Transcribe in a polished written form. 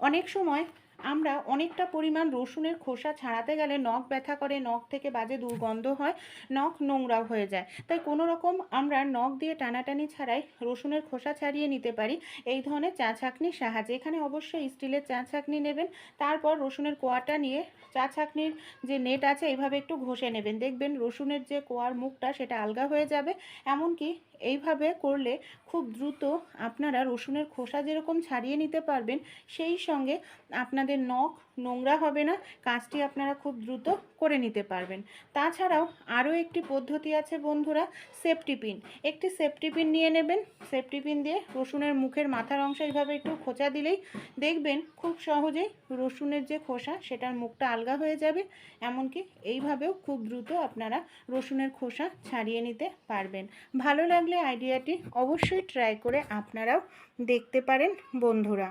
অনেক সময় আমরা অনেকটা পরিমাণ রসুনের খোসা ছাড়াতে গেলে নখ ব্যথা করে, নখ থেকে বাজে দুর্গন্ধ হয়, নখ নোংরাও হয়ে যায়। তাই কোনো রকম আমরা নখ দিয়ে টানাটানি ছাড়াই রসুনের খোসা ছাড়িয়ে নিতে পারি এই ধরনের চা ছাঁকনির সাহায্যে। এখানে অবশ্যই স্টিলের চা ছাঁকনি নেবেন। তারপর রসুনের কোয়াটা নিয়ে চা ছাঁকনির যে নেট আছে এইভাবে একটু ঘষে নেবেন। দেখবেন রসুনের যে কোয়ার মুখটা সেটা আলগা হয়ে যাবে। এমনকি এইভাবে করলে খুব দ্রুত আপনারা রসুনের খোসা যেরকম ছাড়িয়ে নিতে পারবেন, সেই সঙ্গে আপনাদের নখ নোংরা হবে না, কাজটি আপনারা খুব দ্রুত করে নিতে পারবেন। তাছাড়াও আরও একটি পদ্ধতি আছে বন্ধুরা, সেফটি পিন। একটি সেফটি পিন নিয়ে নেবেন। সেফটি পিন দিয়ে রসুনের মুখের মাথার অংশ এইভাবে একটু খোঁচা দিলেই দেখবেন খুব সহজেই রসুনের যে খোসা সেটার মুখটা আলগা হয়ে যাবে। এমনকি এইভাবেও খুব দ্রুত আপনারা রসুনের খোসা ছাড়িয়ে নিতে পারবেন। ভালো লাগলে আইডিয়াটি অবশ্যই ট্রাই করে আপনারাও দেখতে পারেন বন্ধুরা।